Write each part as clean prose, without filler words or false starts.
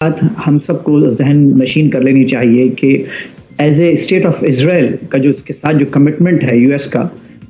बात हम सबको जहन नशीन कर लेनी चाहिए कि as a state of Israel का जो उसके साथ जो कमिटमेंट है यूएस का,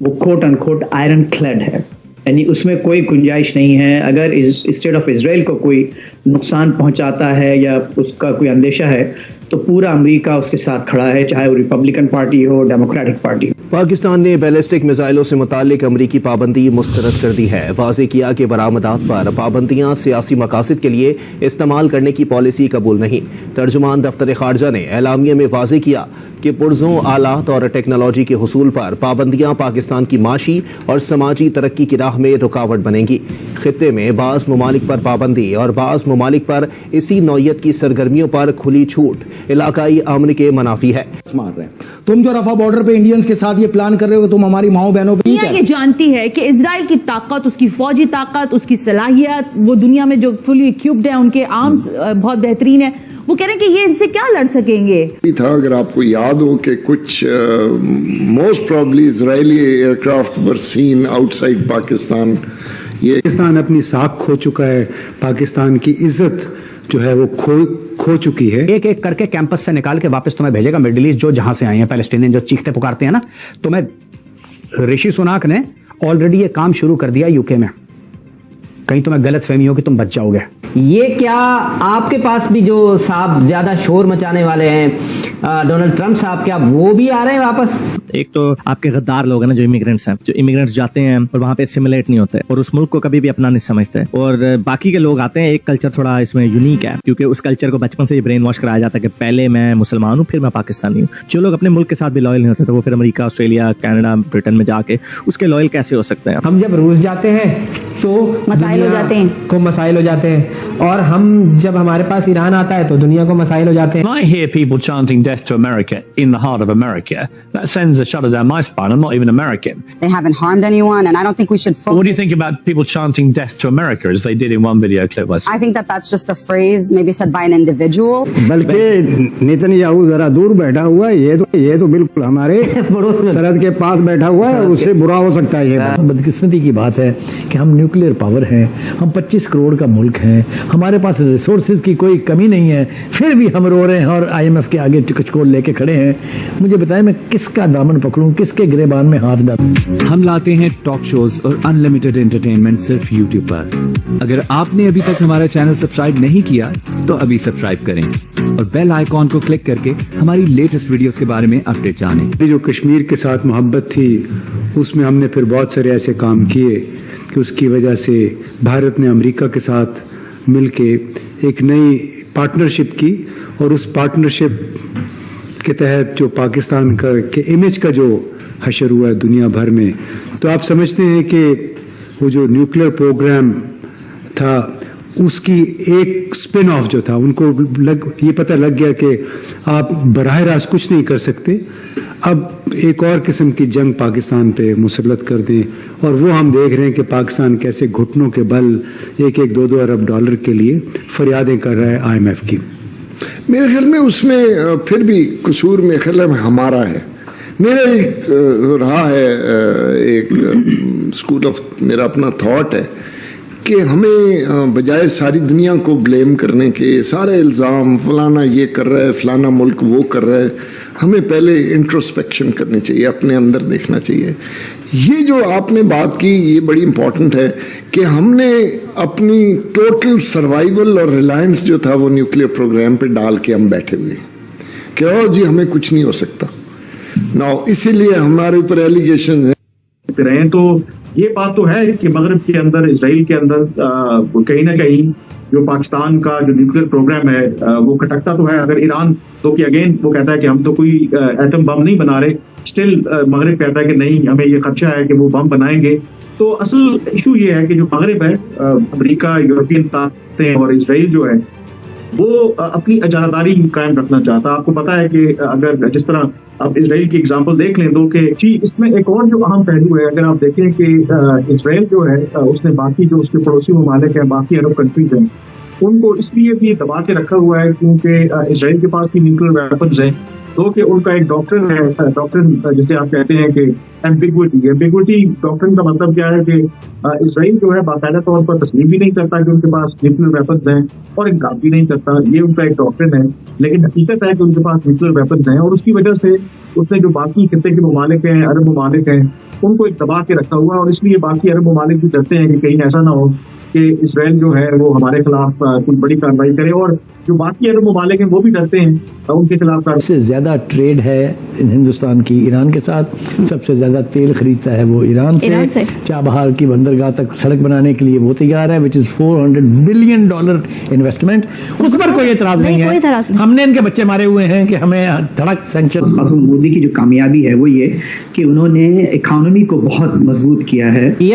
वो कोट अनकोट आयरन क्लैड है, यानी उसमें कोई गुंजाइश नहीं है। अगर इस स्टेट ऑफ इजराइल को कोई नुकसान पहुंचाता है या उसका कोई अंदेशा है तो पूरा अमेरिका उसके साथ खड़ा है, चाहे वो रिपब्लिकन पार्टी हो, डेमोक्रेटिक पार्टी हो। पाकिस्तान ने बैलिस्टिक मिसाइलों से मुतालिक अमरीकी पाबंदी मुस्तरद कर दी है। वाज़ेह किया कि बरामदात पर पाबंदियां सियासी मकासद के लिए इस्तेमाल करने की पॉलिसी कबूल नहीं। तर्जुमान दफ्तर खारजा ने एलामिया में वाज़ेह किया कि पुरजों आलात और टेक्नोलॉजी के हुसूल पर पाबंदियां पाकिस्तान की माशी और समाजी तरक्की की राह में रुकावट बनेंगी। खित्ते में बाज़ ममालिक पर पाबंदी और बाज़ ममालिक पर इसी नौयत की सरगर्मियों पर खुली छूट इलाकाई अमन के मनाफी है। मार रहे हैं तुम जो रफा बॉर्डर पे इंडियंस के साथ ये प्लान कर रहे हो, तुम हमारी माओ बहनों पे दुनिया ये जानती है कि इजराइल की ताकत, उसकी फौजी ताकत, उसकी सलाहियत, वो दुनिया में जो फुली इक्विप्ड है, उनके आर्म्स बहुत बेहतरीन है। वो कह रहे हैं कि ये इनसे क्या लड़ सकेंगे। था अगर आपको याद हो कि कुछ most probably Israeli aircraft were seen outside Pakistan. ये पाकिस्तान अपनी साख खो चुका है, पाकिस्तान की इज्जत जो है वो खो चुकी है। एक एक करके कैंपस से निकाल के वापस तुम्हें भेजेगा मिडिल ईस्ट, जो जहां से आए हैं पैलेस्टीनियन, जो चीखते पुकारते हैं ना। तुम्हें ऋषि सुनाक ने ऑलरेडी ये काम शुरू कर दिया यूके में। कहीं तुम्हें गलत फहमी हो कि तुम बच जाओगे। ये क्या आपके पास भी जो साहब ज्यादा शोर मचाने वाले हैं डोनाल्ड ट्रंप साहब, क्या वो भी आ रहे हैं वापस? एक तो आपके गद्दार लोग हैं ना, जो इमिग्रेंट्स हैं, जो इमिग्रेंट्स जाते हैं और वहाँ पे सिमुलेट नहीं होते और उस मुल्क को कभी भी अपना नहीं समझते। और बाकी के लोग आते हैं, एक कल्चर थोड़ा इसमें यूनिक है, क्योंकि उस कल्चर को बचपन से ही ब्रेन वॉश कराया जाता है कि पहले मैं मुसलमान हूँ फिर मैं पाकिस्तानी हूँ। जो लोग अपने मुल्क के साथ भी लॉयल नहीं होते तो वो फिर अमेरिका, ऑस्ट्रेलिया, कनाडा, ब्रिटेन में जाके उसके लॉयल कैसे हो सकते हैं? हम जब रूस जाते हैं तो मसाइल हो जाते हैं, को मसाइल हो जाते हैं, और हम जब हमारे पास ईरान आता है तो दुनिया को मसाइल हो जाते हैं। When I hear people chanting death to America in the heart of America, that sends a shudder down my spine. I'm not even American. They haven't harmed anyone, and I don't think we should focus. What do you think about people chanting death to America as they did in one video clip? I think that that's just a phrase maybe said by an individual. बल्कि Netanyahu जरा दूर बैठा हुआ है, ये तो बिल्कुल हमारे सरहद के पास बैठा हुआ है, उससे बुरा हो सकता है। ये बदकिस्मती की बात है कि हम न्यूक्लियर पावर हैं, हम 25 करोड़ का मुल्क हैं, हमारे पास रिसोर्सेज की कोई कमी नहीं है, फिर भी हम रो रहे हैं और IMF के आगे टिकचकोल लेके खड़े हैं। मुझे बताएं मैं किसका दामन पकड़ूं, किसके गिरेबान में हाथ डालूं? हम लाते हैं टॉक शोज और अनलिमिटेड एंटरटेनमेंट सिर्फ YouTube पर। अगर आपने अभी तक हमारा चैनल सब्सक्राइब नहीं किया तो अभी सब्सक्राइब करें और बेल आइकॉन को क्लिक करके हमारी लेटेस्ट वीडियोस के बारे में अपडेट जानें। जो कश्मीर के साथ मोहब्बत थी उसमें हमने फिर बहुत सारे ऐसे काम किए कि उसकी वजह से भारत ने अमेरिका के साथ मिलके एक नई पार्टनरशिप की, और उस पार्टनरशिप के तहत जो पाकिस्तान के इमेज का जो हशर हुआ है दुनिया भर में, तो आप समझते हैं कि वो जो न्यूक्लियर प्रोग्राम था उसकी एक स्पिन ऑफ जो था, उनको ये पता लग गया कि आप बराह रास्त कुछ नहीं कर सकते, अब एक और किस्म की जंग पाकिस्तान पे मुसल्लत कर दें। और वो हम देख रहे हैं कि पाकिस्तान कैसे घुटनों के बल 1-2 अरब डॉलर के लिए फरियादें कर रहा है IMF की। मेरे ख्याल में उसमें फिर भी कसूर मेरे ख्याल में हमारा है। मेरा एक रहा है एक स्कूल ऑफ, मेरा अपना थॉट है कि हमें बजाय सारी दुनिया को ब्लेम करने के, सारे इल्ज़ाम फलाना ये कर रहा है, फलाना मुल्क वो कर रहा है, हमें पहले इंट्रोस्पेक्शन करनी चाहिए, अपने अंदर देखना चाहिए। ये जो आपने बात की ये बड़ी इम्पॉर्टेंट है कि हमने अपनी टोटल सर्वाइवल और रिलायंस जो था वो न्यूक्लियर प्रोग्राम पे डाल के हम बैठे हुए कि और जी हमें कुछ नहीं हो सकता ना, इसीलिए हमारे ऊपर एलिगेशन है। तो ये बात तो है कि मगरब के अंदर, इसराइल के अंदर कहीं ना कहीं जो पाकिस्तान का जो न्यूक्लियर प्रोग्राम है वो खटकता तो है। अगर ईरान तो कि अगेन वो कहता है कि हम तो कोई एटम बम नहीं बना रहे, स्टिल मगरब कहता है कि नहीं, हमें ये खदशा है कि वो बम बनाएंगे। तो असल इशू ये है कि जो मगरब है, अमेरिका, यूरोपियन ताकतें और इसराइल जो है वो अपनी अजादारी कायम रखना चाहता है। आपको पता है कि अगर जिस तरह आप इसराइल की एग्जांपल देख लें तो कि जी इसमें एक और जो अहम पहलू है, अगर आप देखें कि इसराइल जो है उसने बाकी जो उसके पड़ोसी ममालिक हैं, बाकी अरब कंट्रीज हैं, उनको इसलिए भी दबा के रखा हुआ है क्योंकि इजराइल के पास भी न्यूक्लियर वेपन्स हैं, तो कि उनका एक डॉक्ट्रिन है, डॉक्ट्रिन जिसे आप कहते हैं कि एम्बिग्विटी डॉक्ट्रिन का मतलब क्या है कि इजराइल जो है बाकायदा तौर पर तस्लीम भी नहीं करता कि उनके पास न्यूक्लियर वेपन्स हैं और इनकार भी नहीं करता, ये उनका एक डॉक्ट्रिन है। लेकिन हकीकत है कि उनके पास न्यूक्लियर वेपन्स हैं और उसकी वजह से उसने जो बाकी खित्ते के ममालिक हैं, अरब ममालिक हैं, उनको एक दबा के रखा हुआ है। और इसलिए बाकी अरब ममालिक भी डरते हैं कि कहीं ऐसा ना हो कि इसराइल जो है वो हमारे खिलाफ कुछ बड़ी कार्रवाई करे, और जो बाकी अरब ममालिक हैं वो भी डरते हैं उनके खिलाफ। सबसे ज्यादा ट्रेड है हिंदुस्तान की ईरान के साथ, सबसे ज्यादा तेल खरीदता है वो ईरान से। चाबहार की बंदरगाह तक सड़क बनाने के लिए वो तैयार है, विच इज $400 बिलियन इन्वेस्टमेंट। उस पर कोई एतराज नहीं है। हमने इनके बच्चे मारे हुए हैं कि हमें धड़क सैंक्शन। मोदी की जो कामयाबी है वो ये कि उन्होंने इकोनॉमी को बहुत मजबूत किया है। ये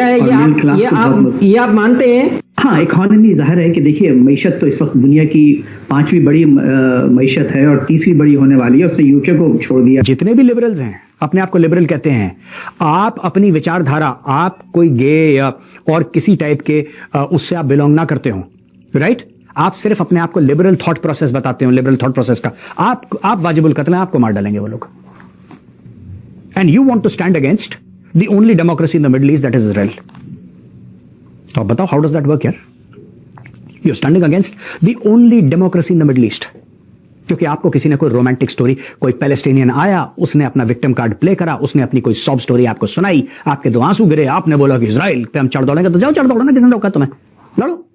आप मानते हैं? हाँ, इकोनॉमी जाहिर है कि देखिए मईशत तो इस वक्त दुनिया की 5वीं बड़ी मईशत है और 3वीं बड़ी होने वाली है। उसने यूके को छोड़ दिया। जितने भी लिबरल्स हैं, अपने आप को लिबरल कहते हैं, आप अपनी विचारधारा, आप कोई गे या और किसी टाइप के उससे आप बिलोंग ना करते हो, राइट? आप सिर्फ अपने आप को लिबरल थॉट प्रोसेस बताते हो, लिबरल थॉट प्रोसेस का आप वाजिबुल कत्ल हैं, आपको मार डालेंगे वो लोग। And you want to stand against the only democracy in the Middle East, that is Israel. तो आप बताओ, हाउ डज दैट वर्क यार? You are standing against the only democracy in the Middle East, क्योंकि आपको किसी ने कोई romantic story, कोई पैलेस्टीनियन आया, उसने अपना विक्टिम कार्ड प्ले करा, उसने अपनी कोई सॉब स्टोरी आपको सुनाई, आपके 2 आंसू गिरे, आपने बोला कि इजराइल पे हम चढ़ दौड़ेंगे। तो जाओ चढ़ दौड़ना, किसने रोका तुम्हें? लड़ो।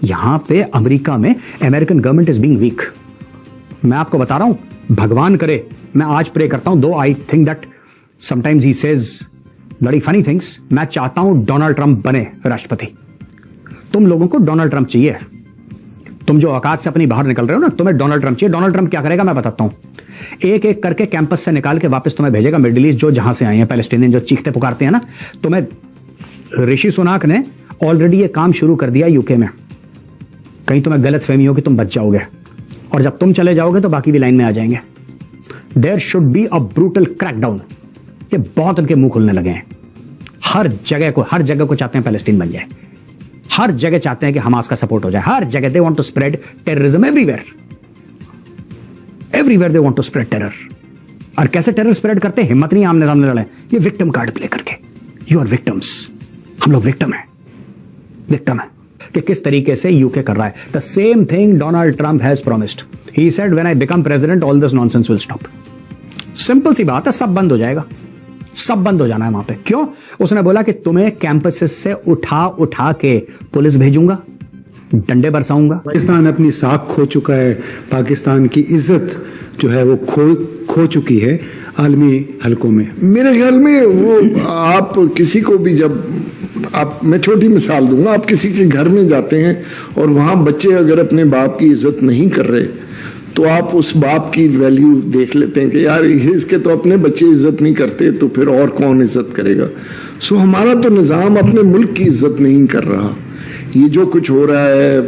यहां पे अमेरिका में American government is being weak. मैं आपको बता रहा हूं, भगवान करे, मैं आज प्रे करता हूं, दो I think that sometimes he says बड़ी फनी थिंग्स। मैं चाहता हूं डोनाल्ड ट्रंप बने राष्ट्रपति। तुम लोगों को डोनाल्ड ट्रंप चाहिए। तुम जो औकात से अपनी बाहर निकल रहे हो ना, तुम्हें डोनाल्ड ट्रंप चाहिए। डोनाल्ड ट्रंप क्या करेगा मैं बताता हूं। एक एक करके कैंपस से निकाल के वापस तुम्हें भेजेगा मिडिल ईस्ट, जो जहां से आए हैं, पैलेस्टीनियन जो चीखते पुकारते हैं ना। तुम्हें ऋषि सुनाक ने ऑलरेडी ये काम शुरू कर दिया यूके में। कहीं तुम्हें गलत फहमी हो कि तुम बच जाओगे, और जब तुम चले जाओगे तो बाकी भी लाइन में आ जाएंगे। There should be a brutal crackdown. ये बहुत उनके मुंह खुलने लगे हैं। हर जगह को चाहते हैं पैलेस्टीन बन जाए। हर जगह चाहते हैं कि हमास का सपोर्ट हो जाए। हर जगह they want to spread terrorism everywhere they want to spread terror. और कैसे टेरर स्प्रेड करते हैं? हिम्मत नहीं आमने सामने लड़े, ये विक्टिम कार्ड प्ले करके। You are victims. हम लोग विक्टिम है कि किस तरीके से यूके कर रहा है। The same thing Donald Trump has promised. He said when I become president all this nonsense will stop. Simple सी बात है, सब बंद हो जाएगा, सब बंद हो जाना है वहां पे। क्यों? उसने बोला कि तुम्हें कैंपसेस से उठा के पुलिस भेजूंगा, डंडे बरसाऊंगा। पाकिस्तान अपनी साख खो चुका है, पाकिस्तान की इज्जत जो है वो खो चुकी है आलमी हलकों में। मेरे ख्याल में वो आप किसी को भी जब आप, मैं छोटी मिसाल दूंगा, आप किसी के घर में जाते हैं और वहां बच्चे अगर अपने बाप की इज्जत नहीं कर रहे तो आप उस बाप की वैल्यू देख लेते हैं कि यार इसके तो अपने बच्चे इज्जत नहीं करते, तो फिर और कौन इज्जत करेगा। सो हमारा तो निज़ाम अपने मुल्क की इज्जत नहीं कर रहा। ये जो कुछ हो रहा है,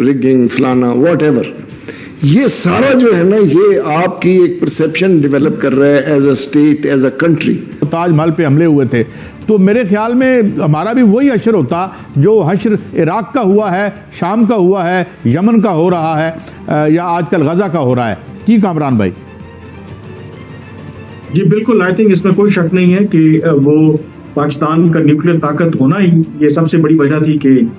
रिगिंग फलाना व्हाटएवर, ये सारा जो है ना, ये आपकी एक परसेप्शन डेवलप कर रहा है as a state, as a country. Taj Mahal पे हमले हुए थे, तो मेरे ख्याल में हमारा भी वही हश्र होता जो हश्र इराक का हुआ है, शाम का हुआ है, यमन का हो रहा है, या आजकल गजा का हो रहा है। की कामरान भाई? जी बिल्कुल, आई थिंक इसमें कोई शक नहीं है कि वो पाकिस्तान का न्यूक्लियर ताकत होना ही ये सबसे बड़ी वजह थी कि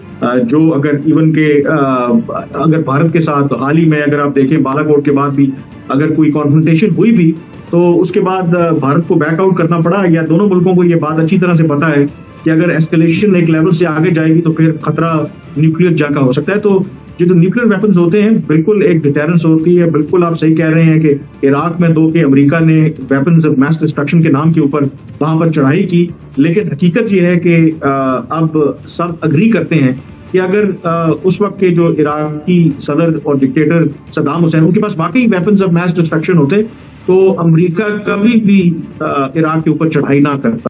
जो अगर इवन के अगर भारत के साथ हाल ही में अगर आप देखें बालाकोट के बाद भी अगर कोई कॉन्फ्रंटेशन हुई भी तो उसके बाद भारत को बैकआउट करना पड़ा। या दोनों मुल्कों को ये बात अच्छी तरह से पता है कि अगर एस्केलेशन एक लेवल से आगे जाएगी तो फिर खतरा न्यूक्लियर जंग का हो सकता है। तो ये जो न्यूक्लियर वेपन्स होते हैं बिल्कुल एक डिटेरेंस होती है। बिल्कुल आप सही कह रहे हैं कि इराक में 2 के अमेरिका ने वेपन्स ऑफ मैस डिस्ट्रक्शन के नाम के ऊपर वहां पर चढ़ाई की, लेकिन हकीकत ये है कि अब सब अग्री करते हैं कि अगर उस वक्त के जो इराकी सदर और डिक्टेटर सद्दाम हुसैन, उनके पास वाकई वेपन्स ऑफ मैस डिस्ट्रक्शन होते तो अमेरिका कभी भी इराक के ऊपर चढ़ाई ना करता।